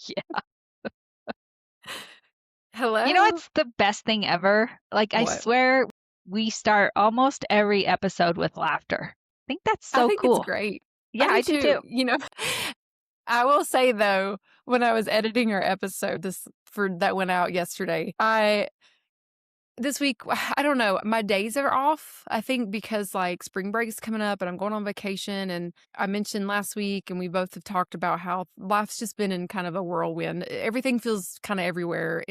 Yeah. You know Hello? what's the best thing ever? Like, I What? swear we start almost every episode with laughter. I think that's I so think it's cool. great. I Yeah, do I do too. too. I will say though, when I was editing our episode that went out yesterday, I this week, I don't know, my days are off. I think because like spring break is coming up and I'm going on vacation. And I mentioned last week, and we both have talked about how life's just been in kind of a whirlwind. Everything feels kind of everywhere.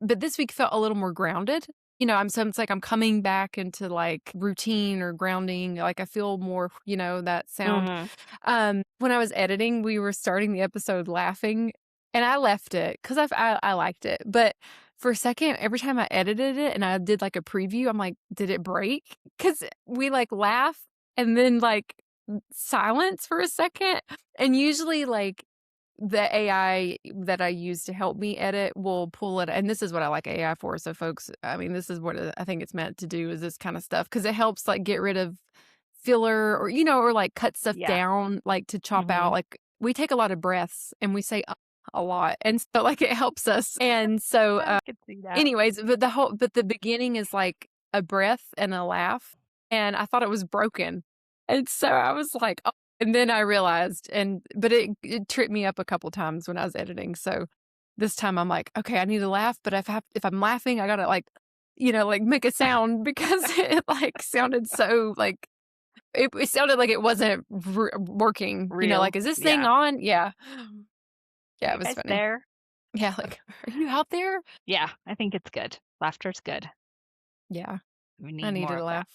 But this week felt a little more grounded. So it's like I'm coming back into like routine or grounding. Like I feel more, that sound. Hmm. When I was editing, we were starting the episode laughing, and I left it because I liked it. But for a second, every time I edited it and I did like a preview, I'm like, did it break? Because we like laugh and then like silence for a second. And usually, like, the AI that I use to help me edit will pull it. And this is what I like AI for. So, folks, I mean, this is what I think it's meant to do, is this kind of stuff, because it helps like get rid of filler, or or like cut stuff Yeah. down, like to chop Hmm. out. Like we take a lot of breaths and we say a lot, and so like it helps us. And so, I could see that. anyways, but the beginning is like a breath and a laugh, and I thought it was broken, and so I was like, oh. And then I realized, but it tripped me up a couple times when I was editing. So this time I'm like, okay, I need to laugh, but if I'm laughing, I gotta like, like make a sound, because it like sounded so like it sounded like it wasn't working. Real. Like, is this thing Yeah. on? Yeah, Are yeah, it you was guys funny. there? Yeah, like, are you out there? Yeah, I think it's good. Laughter's good. Yeah, We I need needed more to of that. laugh.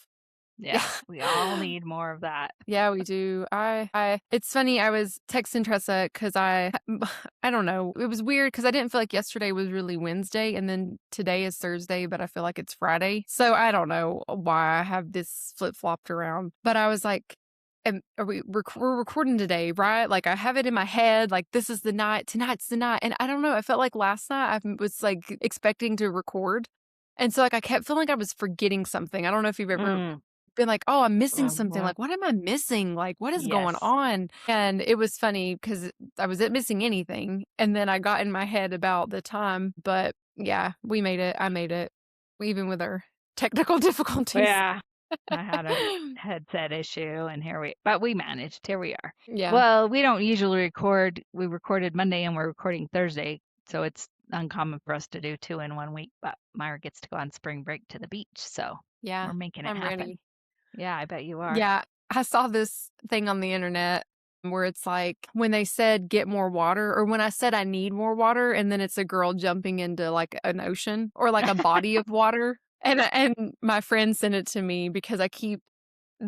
Yeah. Yeah, we all need more of that. Yeah, we do. It's funny. I was texting Tressa because I don't know. It was weird because I didn't feel like yesterday was really Wednesday, and then today is Thursday, but I feel like it's Friday. So I don't know why I have this flip flopped around. But I was like, we're recording today, right? Like I have it in my head, like this is the night, tonight's the night. And I don't know. I felt like last night I was like expecting to record. And so like I kept feeling like I was forgetting something. I don't know if you've ever Mm. been like, "Oh, I'm missing something. Hmm. Like, what am I missing? Like, what is going Yes. on?" And it was funny because I wasn't missing anything. And then I got in my head about the time. But yeah, we made it. I made it, even with our technical difficulties. Yeah. I had a headset issue and but we managed. Here we are. Yeah. Well, we don't usually record. We recorded Monday and we're recording Thursday. So it's uncommon for us to do two in one week, but Myra gets to go on spring break to the beach. So Yeah. we're making it I'm happen. ready. Yeah, I bet you are. Yeah. I saw this thing on the internet where it's like when they said get more water, or when I said I need more water, and then it's a girl jumping into like an ocean or like a body of water. And my friend sent it to me because I keep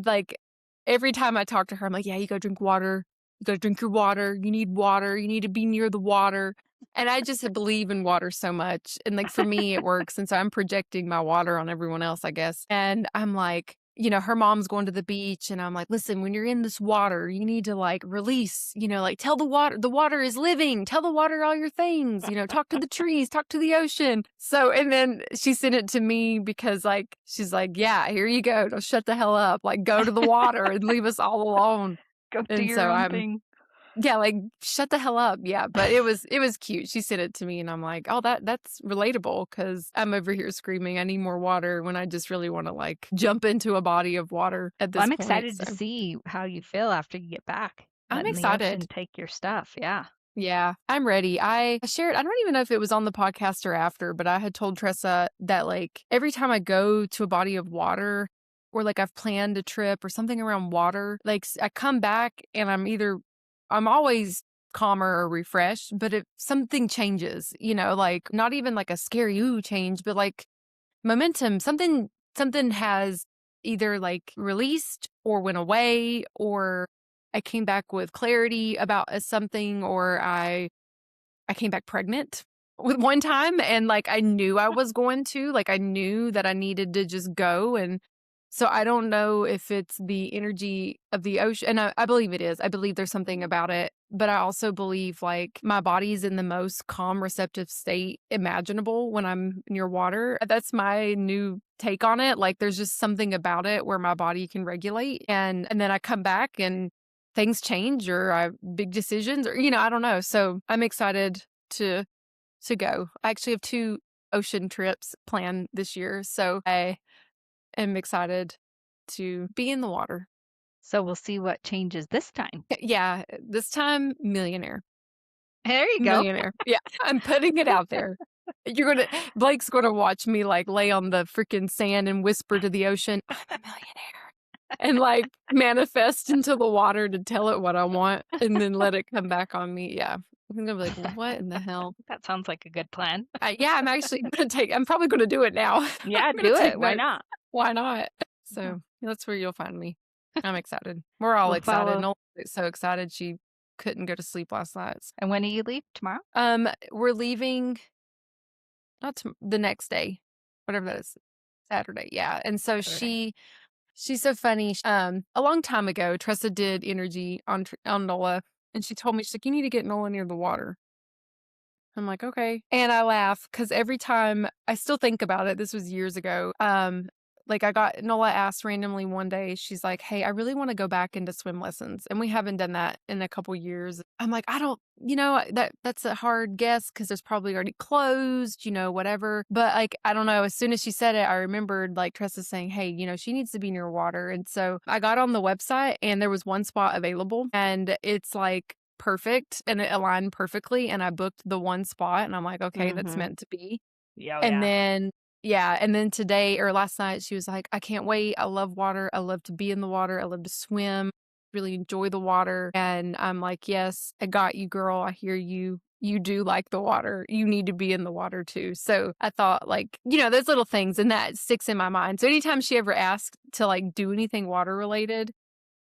like every time I talk to her, I'm like, yeah, you gotta drink water. You gotta drink your water. You need water. You need to be near the water. And I just believe in water so much. And like for me, it works. And so I'm projecting my water on everyone else, I guess. And I'm like, her mom's going to the beach. And I'm like, listen, when you're in this water, you need to like release, like tell the water is living. Tell the water all your things, talk to the trees, talk to the ocean. So, and then she sent it to me because like, she's like, yeah, here you go. Don't shut the hell up. Like, go to the water and leave us all alone. Go do And your so own thing. yeah, like shut the hell up. Yeah, but it was cute. She sent it to me and I'm like, "Oh, that's relatable," cuz I'm over here screaming I need more water when I just really want to like jump into a body of water at Well, this I'm point. excited So, to see how you feel after you get back, I'm letting the excited. ocean take your stuff. Yeah. Yeah, I'm ready. I shared, I don't even know if it was on the podcast or after, but I had told Tressa that like every time I go to a body of water, or like I've planned a trip or something around water, like I come back and I'm always calmer or refreshed, but if something changes, like not even like a scary ooh change, but like momentum, something has either like released or went away, or I came back with clarity about something, or I came back pregnant with one time, and like I knew I was going to, like I knew that I needed to just go. And so I don't know if it's the energy of the ocean, and I believe it is. I believe there's something about it, but I also believe like my body's in the most calm, receptive state imaginable when I'm near water. That's my new take on it. Like there's just something about it where my body can regulate, and then I come back and things change or I have big decisions or, I don't know. So I'm excited to go. I actually have 2 ocean trips planned this year. So I am excited to be in the water. So we'll see what changes this time. Yeah, this time millionaire. There you go. Millionaire. Yeah, I'm putting it out there. Blake's gonna watch me like lay on the freaking sand and whisper to the ocean, "I'm a millionaire," and like manifest into the water to tell it what I want and then let it come back on me. Yeah. I'm gonna be like, what in the hell? That sounds like a good plan. Yeah, I'm probably gonna do it now. Yeah, I'm gonna do take it. Why notes. not? Why not? Yeah. So that's where you'll find me. I'm excited. We're all We'll excited. follow. Nola's so excited she couldn't go to sleep last night. And when do you leave? Tomorrow? We're leaving not the next day, whatever that is, Saturday. Yeah, and so Saturday. she's so funny. A long time ago, Tressa did energy on Nola, and she told me she's like, you need to get Nola near the water. I'm like, okay. And I laugh because every time I still think about it, this was years ago. Like Nola asked randomly one day, she's like, hey, I really want to go back into swim lessons. And we haven't done that in a couple years. I'm like, I don't, that's a hard guess because there's probably already closed, whatever. But like, I don't know. As soon as she said it, I remembered like Tressa saying, hey, she needs to be near water. And so I got on the website and there was one spot available and it's like perfect and it aligned perfectly. And I booked the one spot and I'm like, okay, that's meant to be. Yeah, And yeah. then today or last night, she was like, I can't wait. I love water. I love to be in the water. I love to swim, really enjoy the water. And I'm like, yes, I got you, girl. I hear you. You do like the water. You need to be in the water too. So I thought like, those little things and that sticks in my mind. So anytime she ever asks to like do anything water related,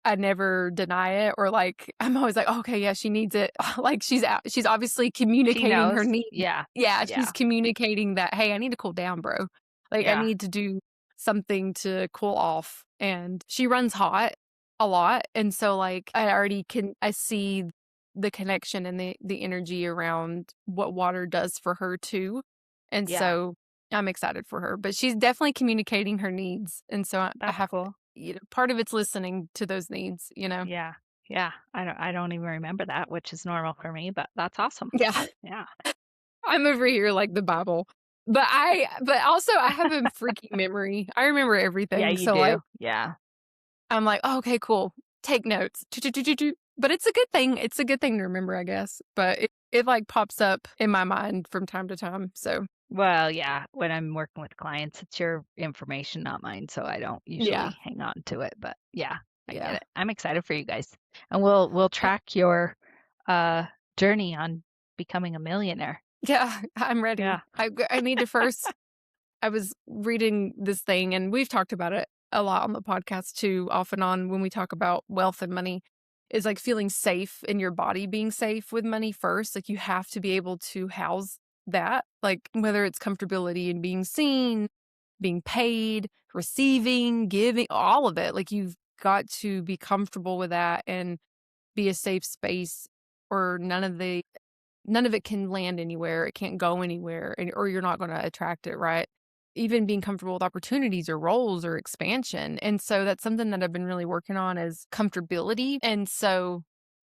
I never deny it or like I'm always like, okay, yeah, she needs it. Like she's obviously She communicating her knows. need. Yeah. Yeah, Yeah. she's communicating that, hey, I need to cool down, bro. Like I Yeah. need to do something to cool off. And she runs hot a lot. And so like I see the connection and the energy around what water does for her too. And Yeah. so I'm excited for her. But she's definitely communicating her needs. And so I That's have cool. part of it's listening to those needs. Yeah. Yeah. I don't even remember that, which is normal for me, but that's awesome. Yeah. Yeah. I'm over here like the Bible. But also I have a freaky memory. I remember Yeah, everything. you So like do. Yeah. I'm like, oh, okay, cool. Take notes. But it's a good thing. It's a good thing to remember, I guess. But it like pops up in my mind from time to time. So Well, yeah, when I'm working with clients, it's your information, not mine, so I don't yeah. usually hang on to it, but yeah, I get Yeah. it. I'm excited for you guys. And we'll track your uh journey on becoming a millionaire. Yeah, I'm ready. Yeah. I need to first I was reading this thing and we've talked about it a lot on the podcast too, off and on when we talk about wealth and money, is like feeling safe in your body being safe with money first. Like you have to be able to house that, like whether it's comfortability and being seen, being paid, receiving, giving, all of it. Like you've got to be comfortable with that and be a safe space or none of it can land anywhere. It can't go anywhere, or you're not going to attract it, right? Even being comfortable with opportunities or roles or expansion. And so that's something that I've been really working on is comfortability. And so,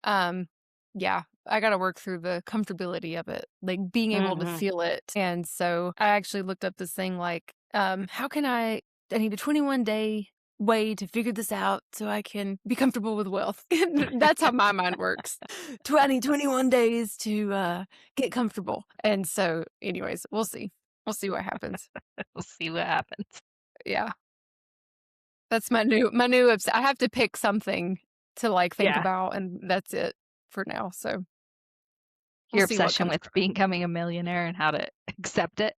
yeah, I got to work through the comfortability of it, like being able to Hmm. feel it. And so I actually looked up this thing like, how can I need a 21-day way to figure this out so I can be comfortable with wealth. That's how my mind works. 21 days to get comfortable. And so anyways, we'll see. We'll see what happens. We'll see what happens. Yeah. That's my new I have to pick something to like think Yeah. about and that's it for now. So we'll Your see what obsession comes. with becoming a millionaire and how to accept it.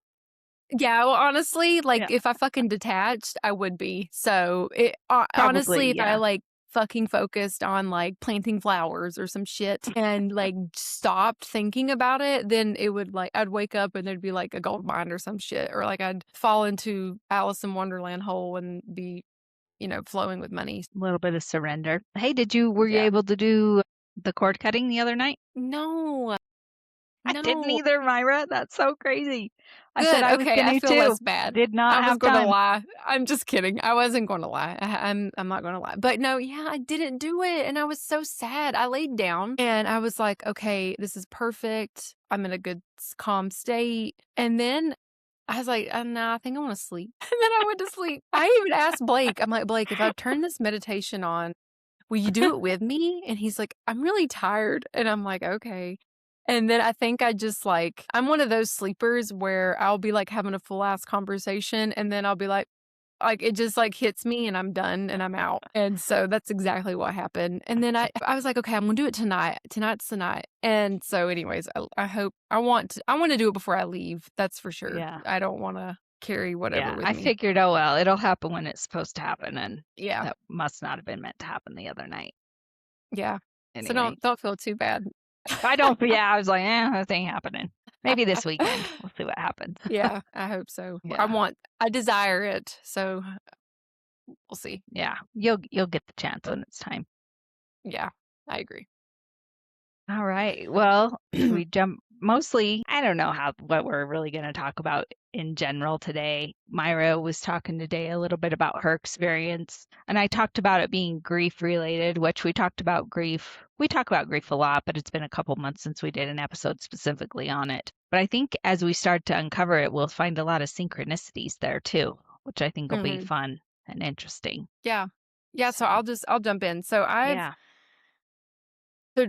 Yeah, well, honestly, like Yeah. if I fucking detached, I would be. So honestly, Probably, if I yeah. like fucking focused on like planting flowers or some shit and like stopped thinking about it, then it would like I'd wake up and there'd be like a gold mine or some shit, or like I'd fall into Alice in Wonderland hole and be, flowing with money. A little bit of surrender. Hey, were you Yeah. able to do the cord cutting the other night? No, I didn't No. either, Myra. That's so crazy. I said Good, I was okay, I gonna feel too. less bad. Did not I was have gonna time. lie. I'm just kidding. I wasn't gonna lie. I'm not gonna lie. But no, yeah, I didn't do it, and I was so sad. I laid down, and I was like, "Okay, this is perfect. I'm in a good calm state." And then I was like, nah, I think I wanna sleep." And then I went to sleep. I even asked Blake, I'm like, "Blake, if I turn this meditation on, will you do it with me?" And he's like, "I'm really tired." And I'm like, "Okay." And then I think I just like, I'm one of those sleepers where I'll be like having a full ass conversation and then I'll be like it just like hits me and I'm done and I'm out. And so that's exactly what happened. And then I was like, okay, I'm gonna do it tonight. Tonight's the night. And so anyways, I hope I want to do it before I leave. That's for sure. Yeah. I don't want to carry whatever Yeah. with I me. figured, oh well, it'll happen when it's supposed to happen, and Yeah. that must not have been meant to happen the other night. Yeah. So Anyway. don't feel too bad. I don't yeah, I was like, this ain't happening. Maybe this weekend. We'll see what happens. Yeah, I hope so. Yeah. I desire it, so we'll see. Yeah. You'll get the chance when it's time. Yeah, I agree. All right. Well, should we jump mostly I don't know what we're really going to talk about in general today. Myra was talking today a little bit about her experience, and I talked about it being grief related, which we talked about grief. We talk about grief a lot, but it's been a couple months since we did an episode specifically on it. But I think as we start to uncover it, we'll find a lot of synchronicities there too, which I think will be Mhm. fun and interesting. Yeah. Yeah, so So, I'll jump in. So yeah. so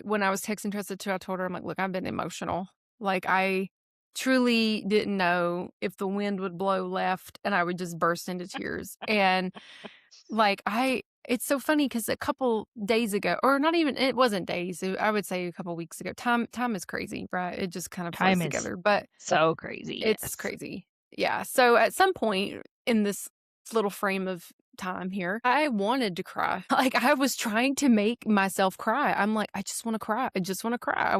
when I was texting Trista too, I told her, I'm like, "Look, I've been emotional. Like, I truly didn't know if the wind would blow left and I would just burst into tears." And, like, it's so funny because a couple days ago or not even it wasn't days, I would say a couple weeks ago. Time is crazy, right? It just kind of flows Time is together, but so crazy. it's Yes. crazy. Yeah, so at some point in this little frame of time here, I wanted to cry. Like, I was trying to make myself cry. I'm like, "I just wanna cry. I just wanna cry.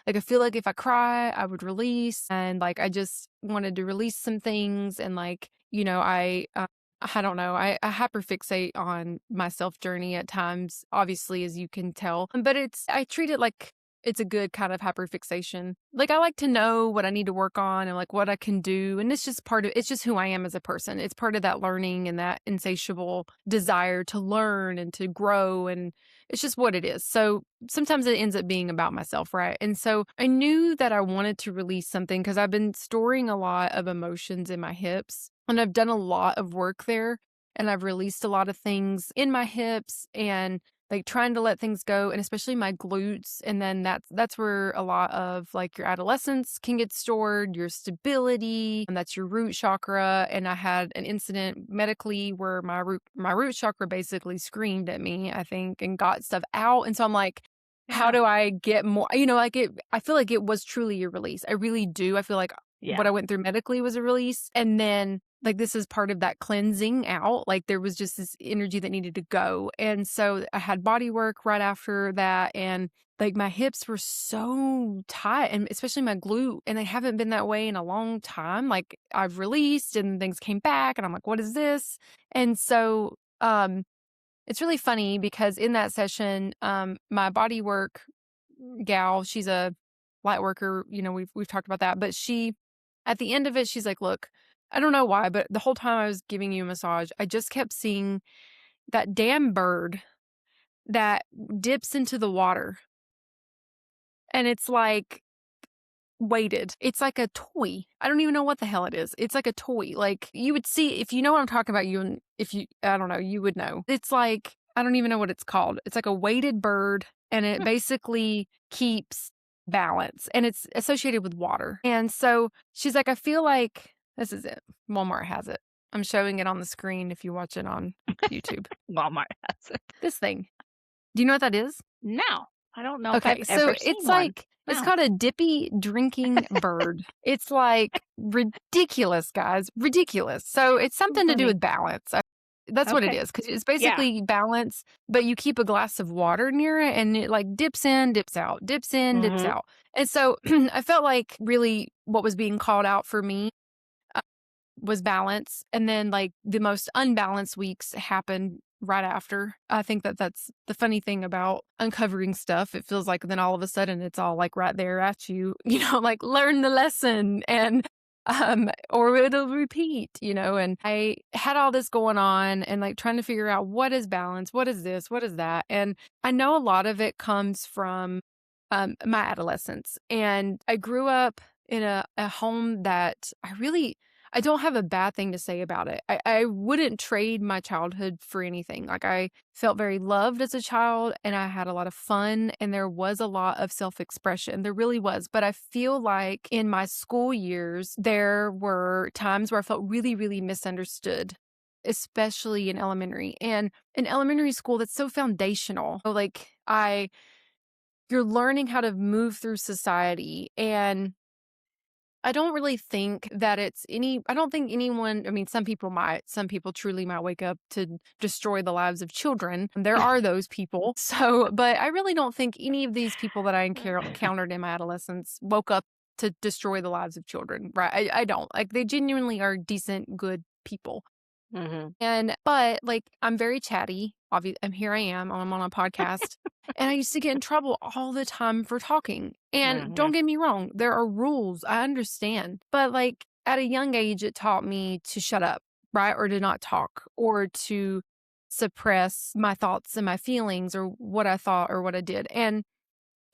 I feel like if I cry, I would release," and, like, I just wanted to release some things and, like, I don't know, I hyperfixate on my self journey at times, obviously, as you can tell, but I treat it like it's a good kind of hyperfixation. Like, I like to know what I need to work on and, like, what I can do, and it's just who I am as a person. It's part of that learning and that insatiable desire to learn and to grow, and it's just what it is. So, sometimes it ends up being about myself, right? And so, I knew that I wanted to release something because 'cause I've been storing a lot of emotions in my hips, and I've done a lot of work there, and I've released a lot of things in my hips and like trying to let things go and especially my glutes, and then that's where a lot of like your adolescence can get stored, your stability, and that's your root chakra. And I had an incident medically where my root chakra basically screamed at me, I think, and got stuff out. And so I'm like, how Yeah. do I get more, like it I feel like it was truly a release. I really do. I feel like Yeah. what I went through medically was a release. And then like this is part of that cleansing out. Like there was just this energy that needed to go. And so I had body work right after that. And like my hips were so tight and especially my glute. And they haven't been that way in a long time. Like I've released and things came back and I'm like, what is this? And so it's really funny because in that session, my body work gal, she's a light worker, we've talked about that, but she at the end of it, she's like, "Look, I don't know why, but the whole time I was giving you a massage, I just kept seeing that damn bird that dips into the water." And it's like weighted. It's like a toy. I don't even know what the hell it is. It's like a toy. Like you would see if you know what I'm talking about, if you I don't know, you would know. It's like I don't even know what it's called. It's like a weighted bird and it basically keeps balance and it's associated with water. And so she's like, I feel like this is it. Walmart has it. I'm showing it on the screen if you watch it on YouTube. Walmart has it. This thing. Do you know what that is? No, I don't know if I've Okay, ever so seen it's one. like it's No. called a dippy drinking bird. It's like ridiculous, guys, ridiculous. So it's Too something to do funny. with balance. That's what it Okay. is because it's Yeah. basically balance, but you keep a glass of water near it and it like dips in, dips out, dips in, dips Mhm. out. And so I felt like really what was being called out for me was balance. And then like the most unbalanced weeks happened right after. I think that that's the funny thing about uncovering stuff. It feels like then all of a sudden it's all like right there at you, like learn the lesson or it'll repeat, and I had all this going on and like trying to figure out what is balance, what is this, what is that. And I know a lot of it comes from my adolescence. And I grew up in a home that I don't have a bad thing to say about it. I wouldn't trade my childhood for anything. Like I felt very loved as a child and I had a lot of fun and there was a lot of self-expression. There really was. But I feel like in my school years, there were times where I felt really, really misunderstood, especially in elementary. And in elementary school, that's so foundational. Like you're learning how to move through society. And I don't really think that I don't think anyone, I mean, some people truly might wake up to destroy the lives of children. There are those people. So, but I really don't think any of these people that I encountered in my adolescence woke up to destroy the lives of children, right? I don't. Like, they genuinely are decent, good people. But like, I'm very chatty. Obviously, here I am. I'm on a podcast. And I used to get in trouble all the time for talking. And don't get me wrong, there are rules. I understand. But like at a young age, it taught me to shut up, right? Or to not talk or to suppress my thoughts and my feelings or what I thought or what I did. And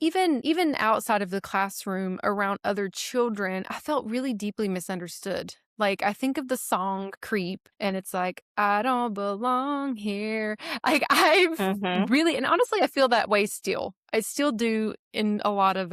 even outside of the classroom around other children, I felt really deeply misunderstood. Like, I think of the song Creep, and it's like, I don't belong here. Like, I've Mhm. really, and honestly, I feel that way still. I still do in a lot of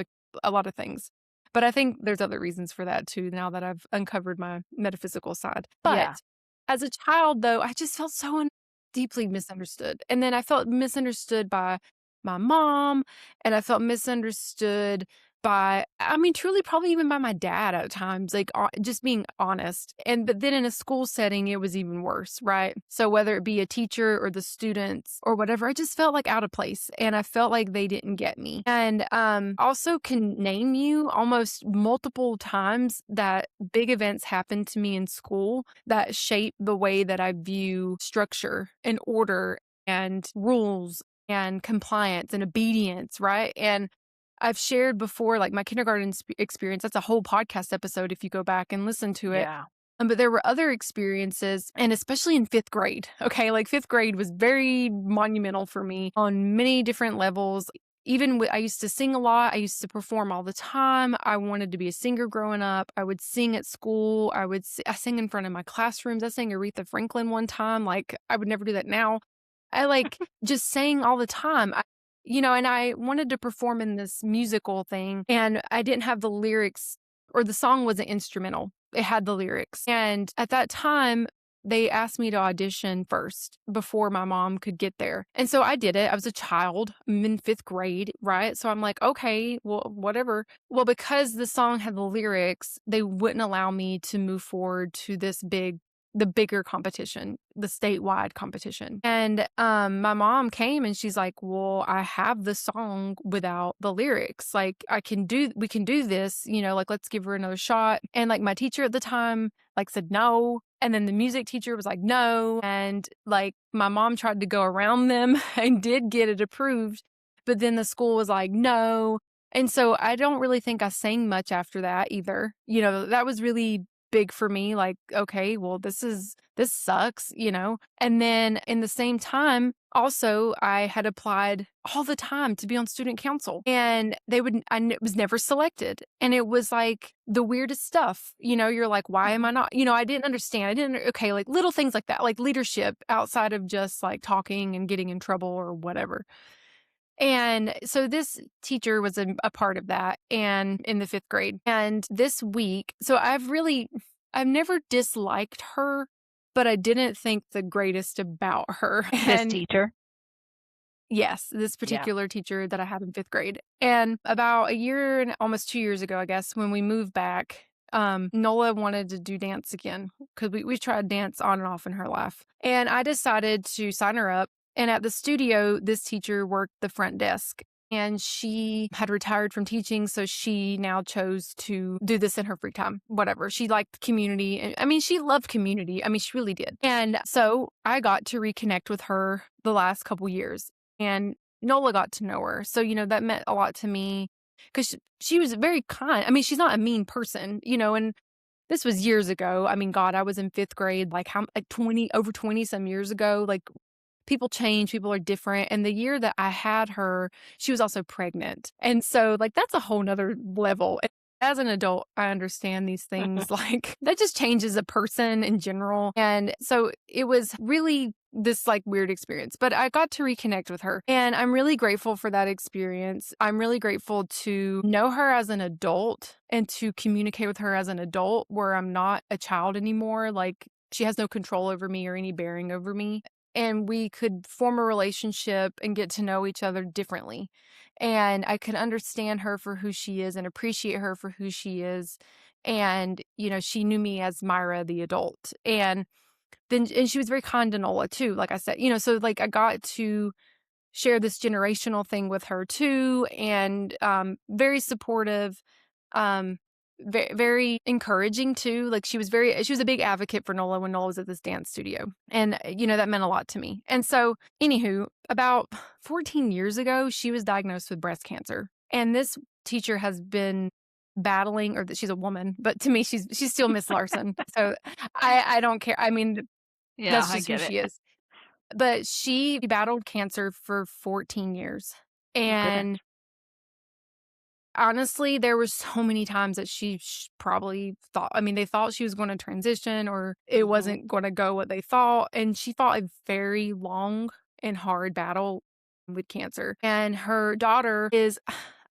things. But I think there's other reasons for that too, now that I've uncovered my metaphysical side. Yeah. But as a child, though, I just felt so deeply misunderstood. And then I felt misunderstood by my mom, and I felt misunderstood by, I mean, truly, probably even by my dad at times, like just being honest. But then in a school setting, it was even worse, right? So whether it be a teacher or the students or whatever, I just felt like out of place and I felt like they didn't get me. And also can name you almost multiple times that big events happened to me in school that shape the way that I view structure and order and rules and compliance and obedience, right? And I've shared before, like my kindergarten experience, that's a whole podcast episode if you go back and listen to it. Yeah. But there were other experiences, and especially in fifth grade, okay? Like fifth grade was very monumental for me on many different levels. I used to sing a lot. I used to perform all the time. I wanted to be a singer growing up. I would sing at school. I sang in front of my classrooms. I sang Aretha Franklin one time. Like, I would never do that now. I like just sang all the time. And I wanted to perform in this musical thing, and I didn't have the lyrics, or the song wasn't instrumental. It had the lyrics. And at that time, they asked me to audition first before my mom could get there. And so I did it. I was a child. I'm in fifth grade, right? So I'm like, okay, well, whatever. Well, because the song had the lyrics, they wouldn't allow me to move forward to the bigger competition, the statewide competition. And my mom came and she's like, well, I have the song without the lyrics. Like, we can do this, like, let's give her another shot. And like my teacher at the time, like, said no. And then the music teacher was like, no. And like my mom tried to go around them and did get it approved. But then the school was like, no. And so I don't really think I sang much after that either. That was really big for me. Like, okay, well, this sucks. And then in the same time, also, I had applied all the time to be on student council, and was never selected. And it was like the weirdest stuff. You're like, why am I not? I didn't understand. Okay, like little things like that, like leadership outside of just like talking and getting in trouble or whatever. And so this teacher was a part of that, and in the fifth grade. And this week, so I've never disliked her, but I didn't think the greatest about her. This And teacher. yes, this Yeah. particular teacher that I had in fifth grade. And about a year and almost 2 years ago, I guess, when we moved back, Nola wanted to do dance again because we tried dance on and off in her life. And I decided to sign her up. And at the studio, this teacher worked the front desk. and she had retired from teaching, so she now chose to do this in her free time, whatever. She liked community. And I mean, she loved community. I mean, she really did. And so I got to reconnect with her the last couple years, and Nola got to know her. So, that meant a lot to me because she was very kind. I mean, she's not a mean person, and this was years ago. I mean, God, I was in 5th grade, like 20 some years ago. Like, people change, people are different. And the year that I had her, she was also pregnant. And so, like, that's a whole nother level. And as an adult, I understand these things. Like, that just changes a person in general. And so it was really this like weird experience, but I got to reconnect with her, and I'm really grateful for that experience. I'm really grateful to know her as an adult and to communicate with her as an adult where I'm not a child anymore. Like, she has no control over me or any bearing over me. And we could form a relationship and get to know each other differently. And I could understand her for who she is and appreciate her for who she is. And, she knew me as Myra, the adult. And she was very kind to Nola too, like I said, so like I got to share this generational thing with her too, and very supportive, very encouraging too. Like, she was a big advocate for Nola when Nola was at this dance studio, and that meant a lot to me. And so, anywho, about 14 years ago, she was diagnosed with breast cancer, and this teacher has been battling, or that she's a woman, but to me, she's still Miss Larson. So I don't care. I mean, Yeah, that's I just who get it. she is. But she battled cancer for 14 years. Oh, goodness. And honestly, there were so many times that she probably thought, I mean, they thought she was going to transition or it Mhm. wasn't going to go what they thought. And she fought a very long and hard battle with cancer. And her daughter is,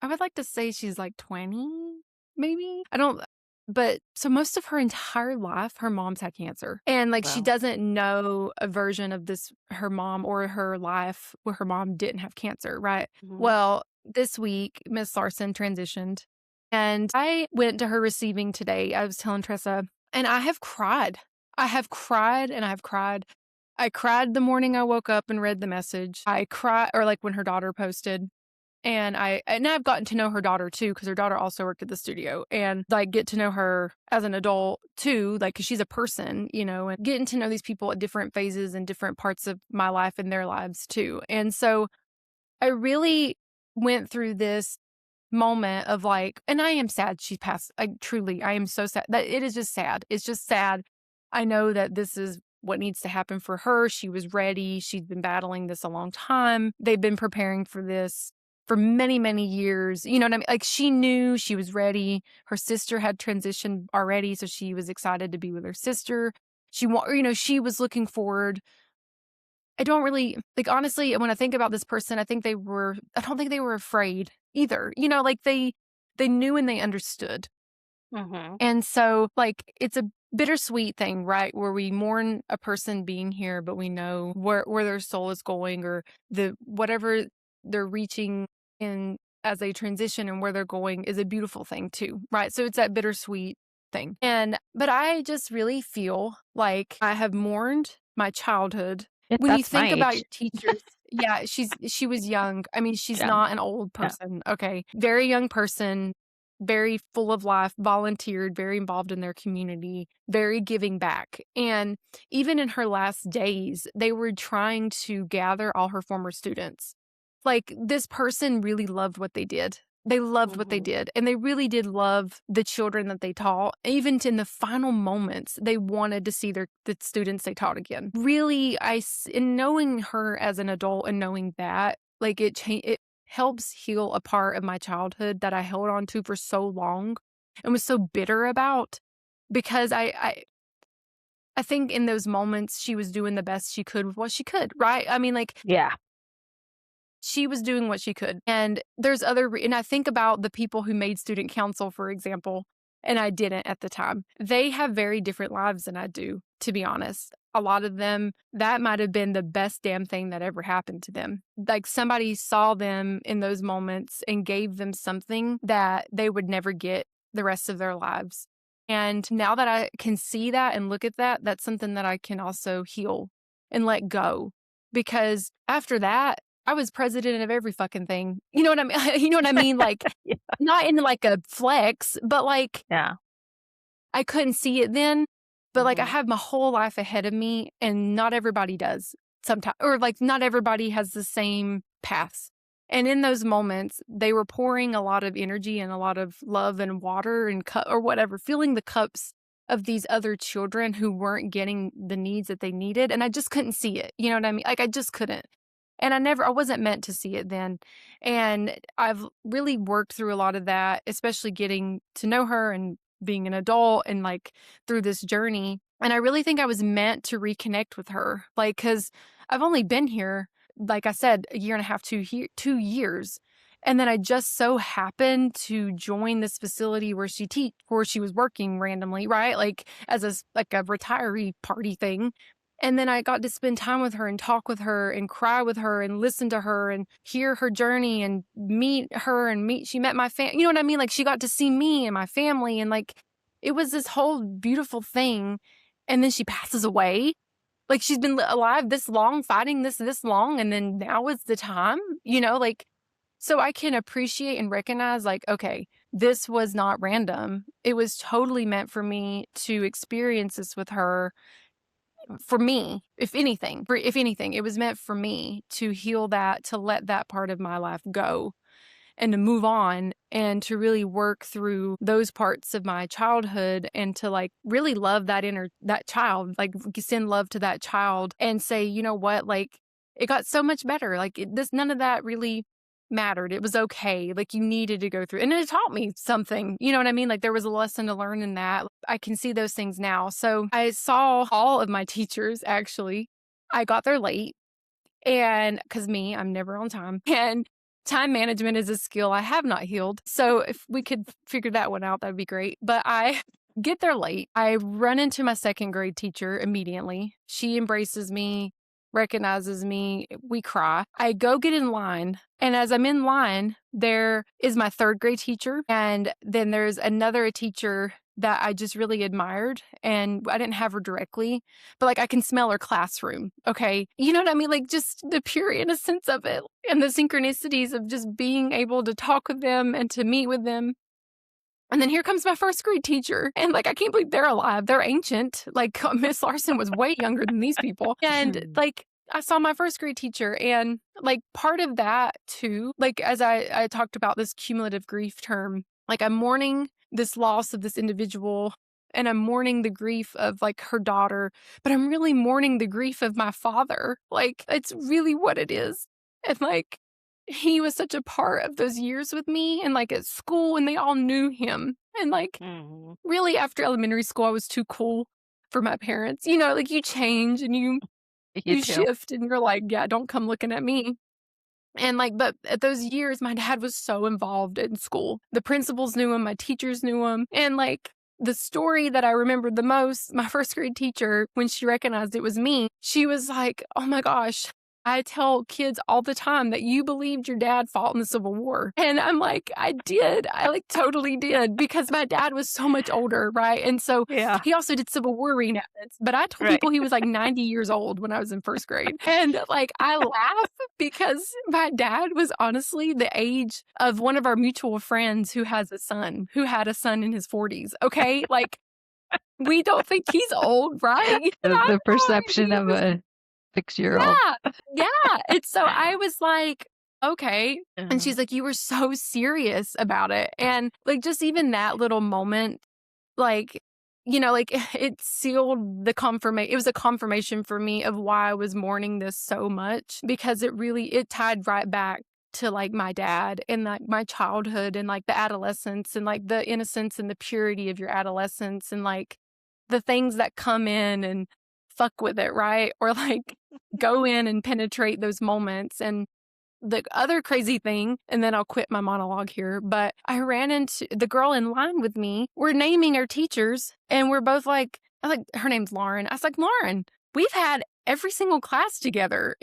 I would like to say she's like 20, maybe. I don't, but so most of her entire life, her mom's had cancer. And like, she Wow. doesn't know a version of this, her mom or her life where her mom didn't have cancer, right? Mhm. Well, this week, Miss Larson transitioned, and I went to her receiving today. I was telling Tressa, and I have cried. I have cried and I have cried. I cried the morning I woke up and read the message. I cried, or like when her daughter posted. And I've gotten to know her daughter too, because her daughter also worked at the studio, and like get to know her as an adult too, like, because she's a person, and getting to know these people at different phases and different parts of my life and their lives too. And so I really went through this moment of like, and I am sad she passed. I am so sad that it is just sad. It's just sad. I know that this is what needs to happen for her. She was ready. She's been battling this a long time. They've been preparing for this for many, many years. You know what I mean? Like, she knew she was ready. Her sister had transitioned already, so she was excited to be with her sister. She was looking forward. I don't really like, honestly, when I think about this person, I don't think they were afraid either. Like, they knew and they understood. Mhm. And so, like, it's a bittersweet thing, right? Where we mourn a person being here, but we know where their soul is going, or whatever they're reaching in as they transition, and where they're going is a beautiful thing too, right? So it's that bittersweet thing. But I just really feel like I have mourned my childhood. When you That's my think about your age. teachers, yeah, she was young. I mean, she's Young. not an old Yeah. person. Okay. Very young person, very full of life, volunteered, very involved in their community, very giving back. And even in her last days, they were trying to gather all her former students. Like, this person really loved what they did. They loved what they Mhm. did, and they really did love the children that they taught. Even in the final moments, they wanted to see the students they taught again. Really, in knowing her as an adult and knowing that, like, it helps heal a part of my childhood that I held on to for so long and was so bitter about, because I think in those moments she was doing the best she could with what she could, right? I mean, like, Yeah. she was doing what she could. And there's and I think about the people who made student council, for example, and I didn't at the time. They have very different lives than I do, to be honest. A lot of them, that might have been the best damn thing that ever happened to them. Like, somebody saw them in those moments and gave them something that they would never get the rest of their lives. And now that I can see that and look at that, that's something that I can also heal and let go. Because after that, I was president of every fucking thing. You know what I mean? You know what I mean? Like, Yeah. not in like a flex, but like Yeah. I couldn't see it then. But like I Mhm. have my whole life ahead of me, and not everybody does sometimes, or like not everybody has the same paths. And in those moments, they were pouring a lot of energy and a lot of love and water and cup or whatever, filling the cups of these other children who weren't getting the needs that they needed. And I just couldn't see it. You know what I mean? Like I just couldn't. And I wasn't meant to see it then. And I've really worked through a lot of that, especially getting to know her and being an adult and like through this journey. And I really think I was meant to reconnect with her. Like, cause I've only been here, like I said, a year and a half, 2 years. And then I just so happened to join this facility where where she was working randomly, right? Like as like a retiree party thing. And then I got to spend time with her and talk with her and cry with her and listen to her and hear her journey and meet her she met my family. You know what I mean? Like she got to see me and my family, and like it was this whole beautiful thing. And then she passes away. Like she's been alive this long, fighting this long, and then now is the time, like so I can appreciate and recognize like, okay, this was not random. It was totally meant for me to experience this with her for me, if anything, it was meant for me to heal that, to let that part of my life go and to move on and to really work through those parts of my childhood and to like really love that child, like send love to that child and say, you know what, like it got so much better. Like none of that really mattered. It was okay. Like you needed to go through, and it taught me something, you know what I mean? Like there was a lesson to learn in that. I can see those things now. So I saw all of my teachers actually. I got there late. And because I'm never on time. And time management is a skill I have not healed. So if we could figure that one out, that'd be great. But I get there late. I run into my second grade teacher immediately. She embraces me, recognizes me. We cry. I go get in line. And as I'm in line, there is my third grade teacher. And then there's another teacher that I just really admired. And I didn't have her directly, but like I can smell her classroom. Okay. You know what I mean? Like just the pure innocence of it and the synchronicities of just being able to talk with them and to meet with them. And then here comes my first grade teacher. And like, I can't believe they're alive. They're ancient. Like Miss Larson was way younger than these people. And like, I saw my first grade teacher, and like part of that too, like as I talked about this cumulative grief term, like I'm mourning this loss of this individual and I'm mourning the grief of like her daughter, but I'm really mourning the grief of my father. Like it's really what it is. And like he was such a part of those years with me and like at school, and they all knew him. And like Mhm. really after elementary school, I was too cool for my parents. Like you change and You you too. shift and you're like, yeah, don't come looking at me. And like, but at those years, my dad was so involved in school. The principals knew him, my teachers knew him. And like, the story that I remembered the most, my first grade teacher, when she recognized it was me, she was like, oh my gosh, I tell kids all the time that you believed your dad fought in the Civil War. And I'm like, I did. I like totally did, because my dad was so much older, right? And so Yeah. he also did Civil War reenactments. But I told Right. people he was like 90 years old when I was in first grade. And like, I laugh because my dad was honestly the age of one of our mutual friends who had a son in his 40s. Okay. Like, we don't think he's old, right? And I The thought perception he of was, a 6-year-old. yeah, yeah. And so I was like, okay. And Uh-huh. she's like, you were so serious about it. And like, just even that little moment, like, like it sealed the confirmation. It was a confirmation for me of why I was mourning this so much, because it tied right back to like my dad and like my childhood and like the adolescence and like the innocence and the purity of your adolescence and like the things that come in and fuck with it, right? Or like go in and penetrate those moments. And the other crazy thing, and then I'll quit my monologue here, but I ran into the girl in line with me. We're naming our teachers, and we're both like, her name's Lauren. I was like, Lauren, we've had every single class together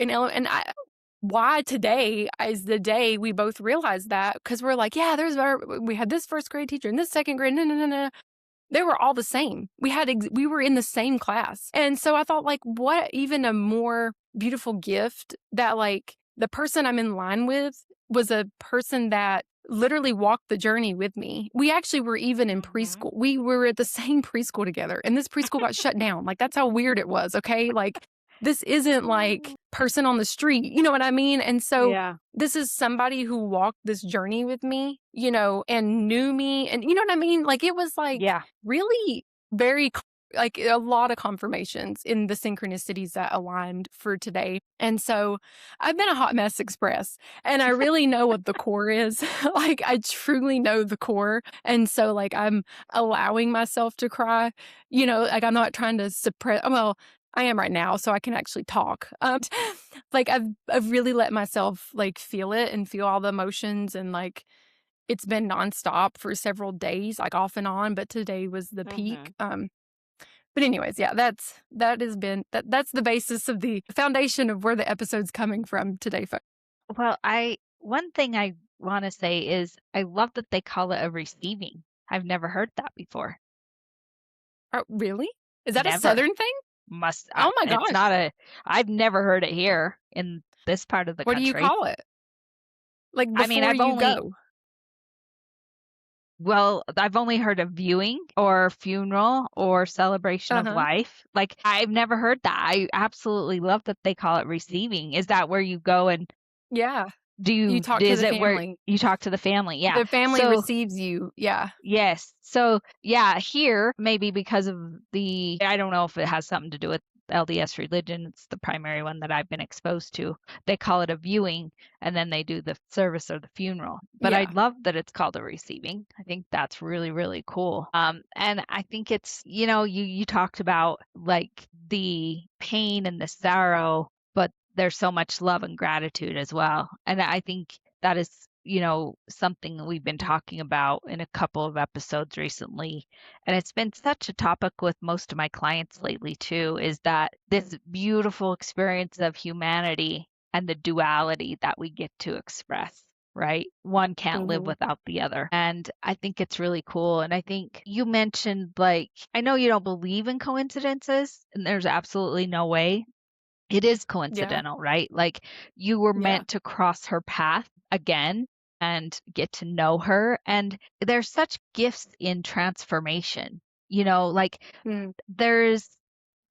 why today is the day we both realized that, because we're like, yeah, we had this first grade teacher and this second grade. No, no, no, no. They were all the same. We were in the same class. And so I thought, like, what even a more beautiful gift that like the person I'm in line with was a person that literally walked the journey with me. We actually were even in preschool. We were at the same preschool together, and this preschool got shut down. Like, that's how weird it was, okay? Like, this isn't like person on the street, you know what I mean? And so Yeah. this is somebody who walked this journey with me, you know, and knew me, and you know what I mean? Like, it was like Yeah. really very like a lot of confirmations in the synchronicities that aligned for today. And so I've been a hot mess express, and I really know what the core is. Like, I truly know the core. And so like I'm allowing myself to cry, you know, like I'm not trying to suppress, well, I am right now, so I can actually talk. Like I've really let myself like feel it and feel all the emotions, and like it's been nonstop for several days, like off and on, but today was the peak. But anyways, yeah, that's the basis of the foundation of where the episode's coming from today, folks. Well, one thing I want to say is I love that they call it a receiving. I've never heard that before. Really? Is that a Never. Southern thing? Oh my It's gosh. not I've never heard it here in this part of the What do you country. call it? Like I mean, before you go? well, I've only heard of viewing or funeral or celebration of Uh-huh. life. Like, I've never heard that. I absolutely love that they call it receiving. Is that where you go and Yeah. You talk to is the it where family. you talk to the family? Yeah. The family So, receives you. Yeah. yes. So, yeah, here, maybe because of I don't know if it has something to do with LDS religion. It's the primary one that I've been exposed to. They call it a viewing, and then they do the service or the funeral. But I Yeah. love that it's called a receiving. I think that's really, really cool. And I think it's, you talked about like the pain and the sorrow, but there's so much love and gratitude as well. And I think that is, something that we've been talking about in a couple of episodes recently. And it's been such a topic with most of my clients lately too, is that this beautiful experience of humanity and the duality that we get to express. Right? One can't live Mm-hmm. without the other. And I think it's really cool. And I think you mentioned, like, I know you don't believe in coincidences, and there's absolutely no way it is Yeah. coincidental, right? Like, you were Yeah. meant to cross her path again and get to know her. And there's such gifts in transformation. Like, Mm. there's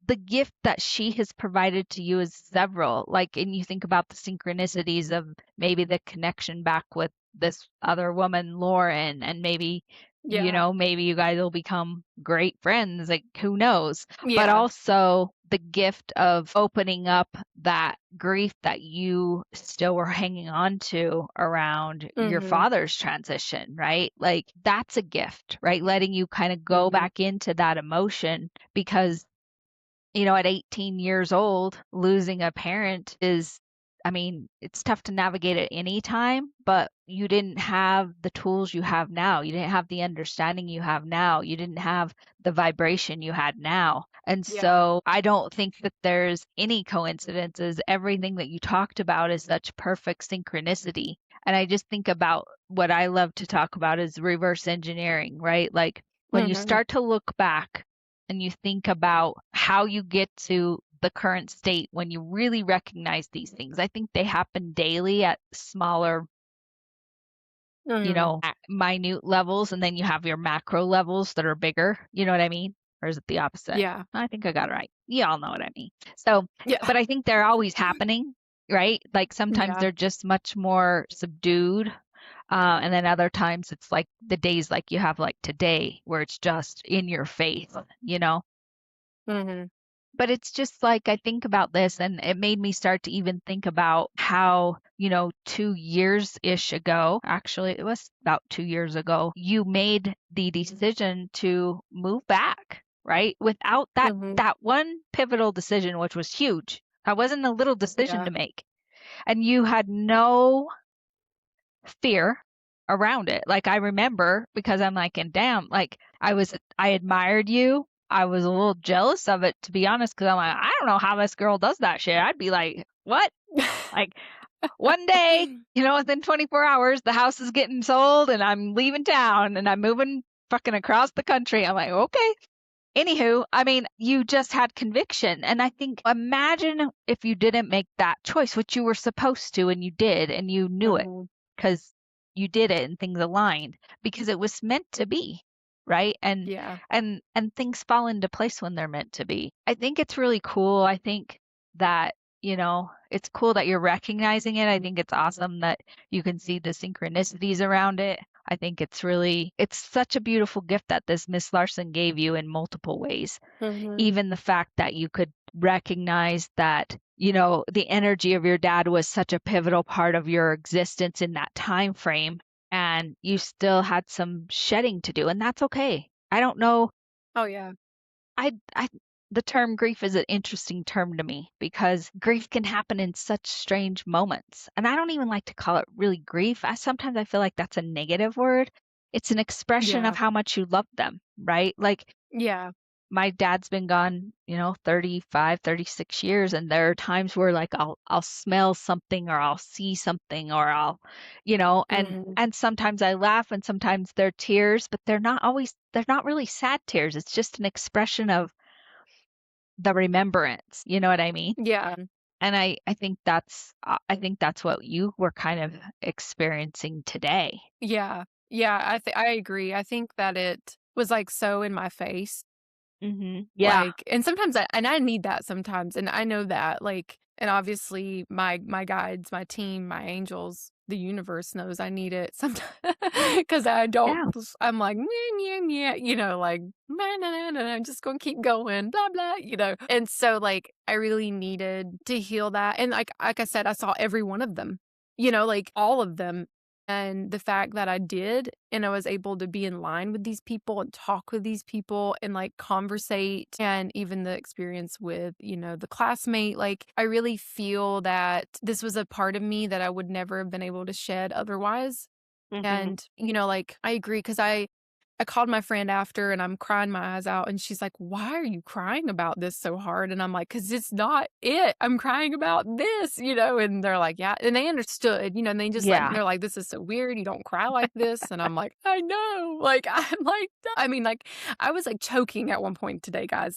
the gift that she has provided to you is several. Like, and you think about the synchronicities of maybe the connection back with this other woman, Lauren, and maybe, Yeah. maybe you guys will become great friends. Like, who knows? But Yeah. also the gift of opening up that grief that you still were hanging on to around your Mm-hmm. father's transition, right? Like, that's a gift, right? Letting you kind of go Mm-hmm. back into that emotion because at 18 years old, losing a parent is, I mean, it's tough to navigate at any time, but you didn't have the tools you have now. You didn't have the understanding you have now. You didn't have the vibration you had now. And Yeah. so I don't think that there's any coincidences. Everything that you talked about is such perfect synchronicity. And I just think about what I love to talk about is reverse engineering, right? Like, when you Mm-hmm. start to look back and you think about how you get to the current state when you really recognize these things. I think they happen daily at smaller, Mm-hmm. minute levels, and then you have your macro levels that are bigger. You know what I mean? Or is it the opposite? Yeah. I think I got it right. You all know what I mean. So, Yeah. but I think they're always happening, right? Like, sometimes Yeah. they're just much more subdued. And then other times it's like the days like you have like today where it's just in your face. Mm-hmm. But it's just like I think about this, and it made me start to even think about how, 2 years-ish ago, actually, it was about 2 years ago, you made the decision to move back, right? Without that, Mm-hmm. that one pivotal decision, which was huge. That wasn't a little decision Yeah. to make. And you had no fear around it. Like, I remember because I'm like, and damn, like, I admired you. I was a little jealous of it, to be honest, because I'm like, I don't know how this girl does that shit. I'd be like, what? Like, one day, within 24 hours, the house is getting sold and I'm leaving town and I'm moving fucking across the country. I'm like, okay. Anywho, I mean, you just had conviction. And I think, imagine if you didn't make that choice, which you were supposed to, and you did, and you knew it Mhm. because you did it and things aligned because it was meant to be, right? Yeah. And things fall into place when they're meant to be. I think it's really cool. I think that, it's cool that you're recognizing it. I think it's awesome that you can see the synchronicities around it. I think it's such a beautiful gift that this Miss Larson gave you in multiple ways. Mhm. Even the fact that you could recognize that, the energy of your dad was such a pivotal part of your existence in that time frame, and you still had some shedding to do, and that's okay. I don't know. Oh, yeah. I the term grief is an interesting term to me because grief can happen in such strange moments. And I don't even like to call it really grief. I feel like that's a negative word. It's an expression of Yeah. how much you love them, right? Like Yeah. my dad's been gone, 35, 36 years, and there are times where like I'll smell something or I'll see something or I'll, and Mhm. and sometimes I laugh and sometimes they're tears, but they're not really sad tears. It's just an expression of the remembrance, you know what I mean? Yeah. And I think that's what you were kind of experiencing today. Yeah. Yeah, I agree. I think that it was, like, so in my face. Yeah. Like, and sometimes I need that sometimes, and I know that, like, and obviously my guides, my team, my angels, the universe knows I need it sometimes because I don't Yeah. I'm like, "Meh, meh, meh," like, "Na, na, na, na, I'm just gonna keep going, blah, blah," And so, like, I really needed to heal that, and like I said, I saw every one of them, like, all of them, and the fact that I did, and I was able to be in line with these people and talk with these people and like conversate, and even the experience with, the classmate, like I really feel that this was a part of me that I would never have been able to shed otherwise. Mhm. And, like I agree because I called my friend after and I'm crying my eyes out and she's like, "Why are you crying about this so hard?" And I'm like, "'Cause it's not it. I'm crying about this," and they're like, "Yeah." And they understood, and they just Yeah. they're like, "This is so weird. You don't cry like this." And I'm like, "I know." Like, I'm like, I mean, like, I was like choking at one point today, guys.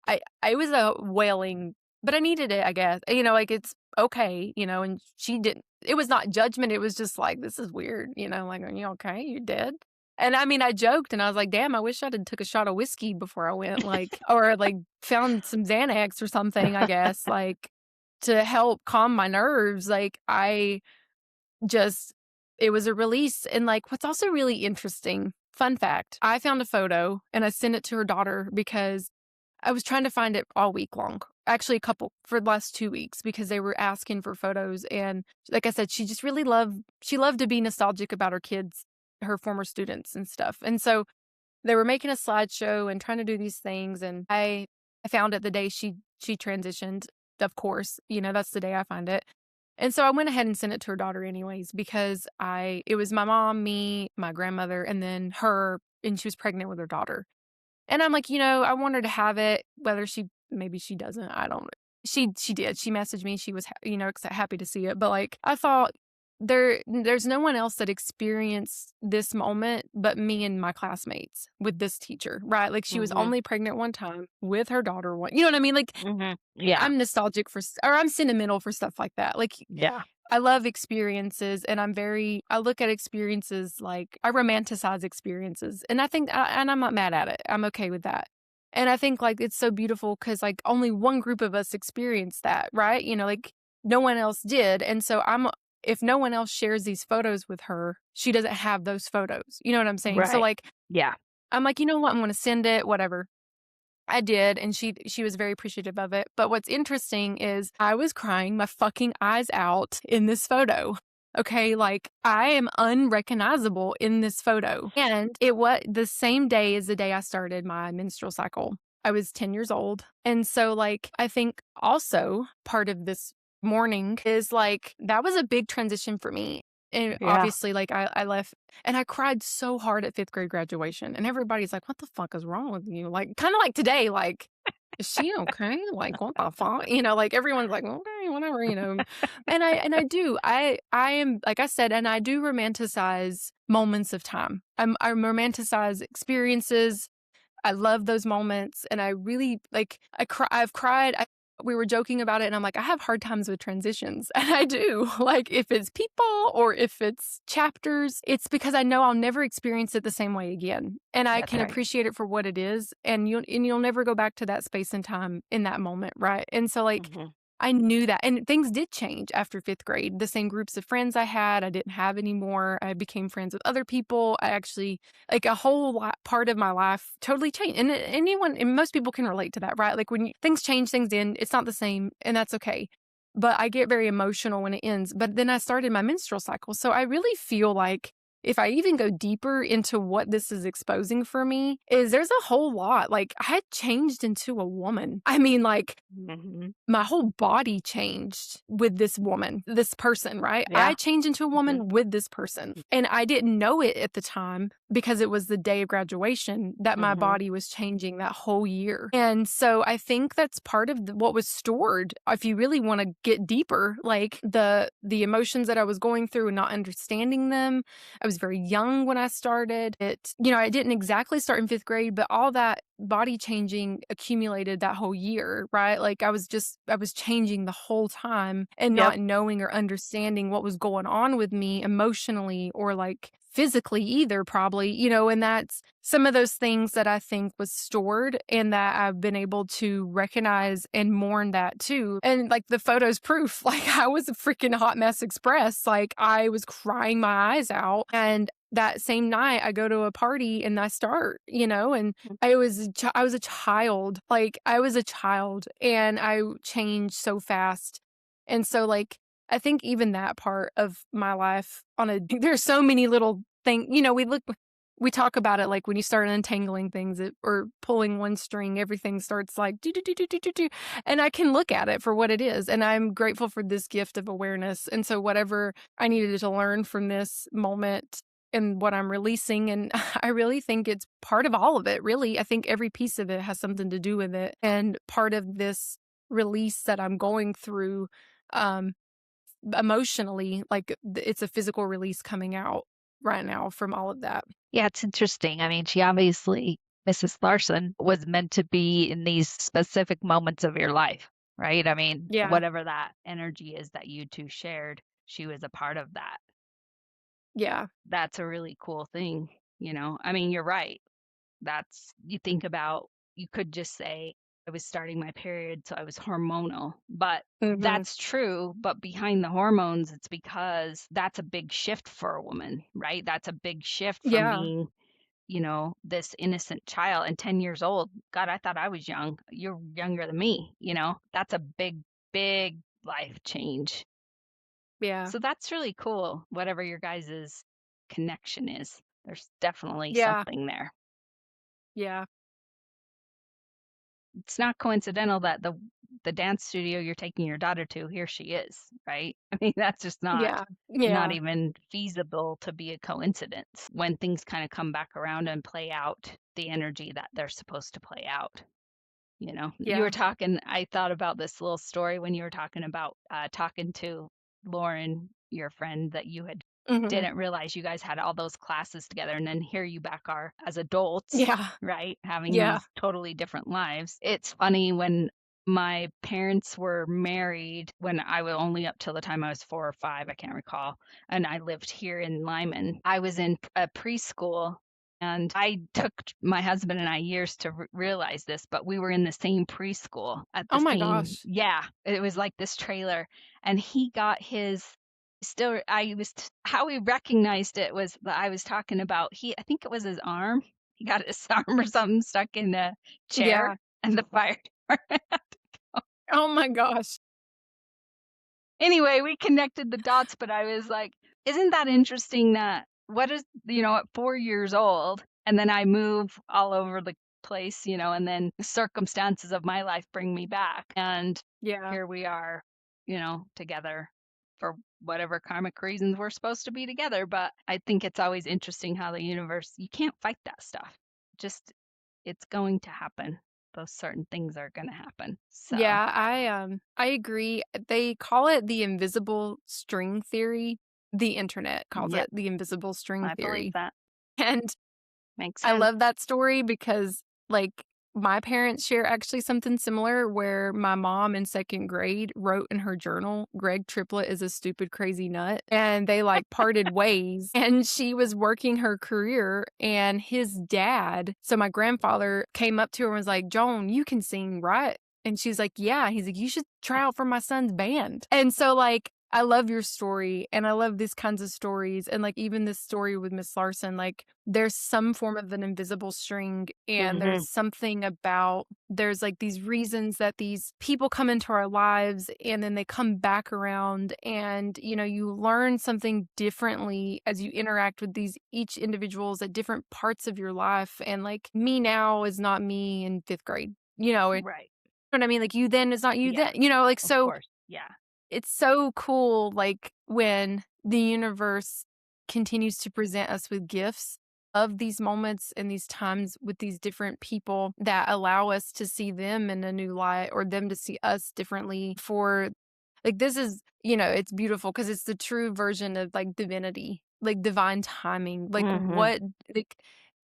Like, I was a wailing, but I needed it, I guess. Like it's okay, and she didn't it was not judgment, it was just like, "This is weird," like, "Are you okay? You dead?" And I mean, I joked and I was like, "Damn, I wish I'd have took a shot of whiskey before I went," like, or like found some Xanax or something, I guess, like, to help calm my nerves. Like, I just it was a release. And like, what's also really interesting, fun fact, I found a photo and I sent it to her daughter because I was trying to find it all week long. Actually, a couple for the last 2 weeks because they were asking for photos, and like I said, she loved to be nostalgic about her kids, her former students and stuff, and so they were making a slideshow and trying to do these things, and I found it the day she transitioned, of course, that's the day I find it, and so I went ahead and sent it to her daughter anyways because it was my mom, me, my grandmother, and then her, and she was pregnant with her daughter. And I'm like, I want her to have it, whether maybe she doesn't, I don't she did. She messaged me, she was, happy to see it, but, like, I thought there's no one else that experienced this moment but me and my classmates with this teacher, right? Like, she was Mhm. only pregnant one time with her daughter one, you know what I mean? Like, Mhm. Yeah. I'm nostalgic or I'm sentimental for stuff like that. Like, Yeah. I love experiences and I look at experiences like I romanticize experiences. And I think, and I'm not mad at it. I'm okay with that. And I think like it's so beautiful because like only one group of us experienced that, right? Like no one else did. And so if no one else shares these photos with her, she doesn't have those photos. You know what I'm saying? So Right. like, Yeah. I'm like, you know what? I'm going to send it, whatever. I did, and she was very appreciative of it, but what's interesting is I was crying my fucking eyes out in this photo. Okay, like, I am unrecognizable in this photo, and it was the same day as the day I started my menstrual cycle. I was 10 years old, and so, like, I think also part of this mourning is, like, that was a big transition for me, and Yeah. obviously, like, I left and I cried so hard at 5th grade graduation, and everybody's like, "What the fuck is wrong with you?" Like, kinda like today, like, "Is she okay? Like, what the fuck?" Like, everyone's like, "Okay, whatever," and I do. I am like I said, and I do romanticize moments of time. I romanticize experiences. I love those moments, and I really, like, I've cried. We were joking about it, and I'm like, "I have hard times with transitions," and I do. Like, if it's people or if it's chapters, it's because I know I'll never experience it the same way again, and I That's can right. appreciate it for what it is, and you'll never go back to that space and time in that moment, right? And so, like, Mhm. I knew that, and things did change after 5th grade. The same groups of friends I had, I didn't have anymore. I became friends with other people. I actually, like, a whole lot part of my life totally changed. And anyone, and most people can relate to that, right? Like, when things change, things end, it's not the same, and that's okay. But I get very emotional when it ends. But then I started my menstrual cycle. So I really feel like if I even go deeper into what this is exposing for me, is there's a whole lot. Like, I had changed into a woman. I mean, like, Mhm. my whole body changed with this woman, this person, right? I Yeah. changed into a Mhm. woman with this person. And I didn't know it at the time because it was the day of graduation that my Mhm. body was changing that whole year. And so I think that's part of what was stored. If you really want to get deeper, like the emotions that I was going through and not understanding them. I was very young when I started. I didn't exactly start in 5th grade, but all that body changing accumulated that whole year, right? Like, I was changing the whole time and Yep. not knowing or understanding what was going on with me emotionally or, like, physically either, probably, and that's some of those things that I think was stored and that I've been able to recognize and mourn that too. And, like, the photos proof, like, I was a freaking hot mess express. Like, I was crying my eyes out, and that same night I go to a party and I start, and I was a child. Like, I was a child, and I changed so fast. And so, like, I think even that part of my life there's so many little things, we talk about it, like, when you start untangling things, or pulling one string, everything starts like do do do do do do do. And I can look at it for what it is, and I'm grateful for this gift of awareness. And so whatever I needed to learn from this moment and what I'm releasing, and I really think it's part of all of it, really. I think every piece of it has something to do with it, and part of this release that I'm going through, um, emotionally, like, it's a physical release coming out right now from all of that. Yeah, it's interesting. I mean, she obviously, Mrs. Larson, was meant to be in these specific moments of your life, right? I mean, Yeah, whatever that energy is that you two shared, she was a part of that. yeah, That's a really cool thing, you know? I mean, you're right. You think about, you could just say, I was starting my period, so I was hormonal. But mhm, that's true. But behind the hormones, it's because that's a big shift for a woman, right? That's a big shift from yeah, being, this innocent child and 10 years old. God, I thought I was young. You're younger than me, That's a big, big life change. yeah, So that's really cool, whatever your guys' connection is. There's definitely yeah, something there. yeah, It's not coincidental that the dance studio you're taking your daughter to, here she is, right? I mean, that's just not yeah, not yeah, even feasible to be a coincidence when things kind of come back around and play out the energy that they're supposed to play out. You were yeah, talking, I thought about this little story when you were talking about talking to Lauren, your friend, that you had mhm, didn't realize you guys had all those classes together. And then here you back are as adults, yeah, right? Having yeah, these totally different lives. It's funny when my parents were married when I was only up till the time I was 4 or 5, I can't recall. And I lived here in Lyman. I was in a preschool, and I took my husband and I years to realize this, but we were in the same preschool at the oh my same, gosh, yeah, it was like this trailer. And he got his, still, how we recognized it was that I was talking about, I think it was his arm. He got his arm or something stuck in a chair, yeah, and the fire department. oh my gosh, Anyway, we connected the dots, but I was like, isn't that interesting that what is, at 4 years old, and then I move all over the place, and then the circumstances of my life bring me back. And yeah, here we are, together for whatever karmic reasons we're supposed to be together. But I think it's always interesting how the universe, you can't fight that stuff. Just, it's going to happen. Those certain things are going to happen. So yeah. I agree. They call it the invisible string theory. The internet calls yep, it the invisible string I believe theory, that and makes I sense. love that story because like, my parents share actually something similar where my mom in 2nd grade wrote in her journal, "Greg Triplet is a stupid, crazy nut," and they, like, parted ways, and she was working her career, and his dad so my grandfather came up to her and was like, "Joan, you can sing, right?" And she's like, "Yeah." He's like, "You should try out for my son's band." And so, like, I love your story, and I love these kinds of stories, and, like, even this story with Miss Larson, like, there's some form of an invisible string, and Hmm. there's something about there's, like, these reasons that these people come into our lives, and then they come back around, and, you know, you learn something differently as you interact with these each individuals at different parts of your life, and, like, me now is not me in 5th grade, you know, Right. what I mean? Like, you then is not you Yeah, then, you know, like, of so course. Yeah. it's so cool, like, when the universe continues to present us with gifts of these moments and these times with these different people that allow us to see them in a new light or them to see us differently for like, this is you know, it's beautiful because it's the true version of, like, divinity, like, divine timing, like, Hmm. what like,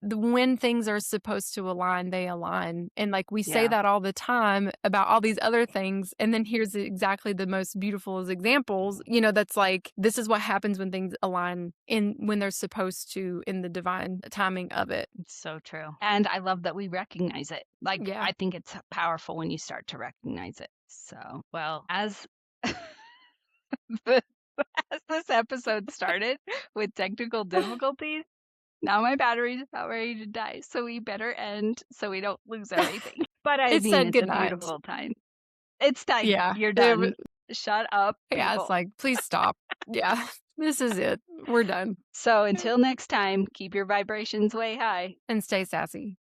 when things are supposed to align, they align, and, like, we say Yeah. that all the time about all these other things, and then here's exactly the most beautiful as examples, you know, that's like, this is what happens when things align in when they're supposed to in the divine timing of it. It's so true. And I love that we recognize it. Like, Yeah. I think it's powerful when you start to recognize it. So, well, as the, as this episode started with technical difficulties, now my battery's about ready to die. So we better end so we don't lose everything. But I It mean, said it's a goodnight. beautiful time. It's time. Yeah. You're It wa done. Shut up, yeah, it's people. like, "Please stop." Yeah. This is it. We're done. So until next time, keep your vibrations way high. And stay sassy.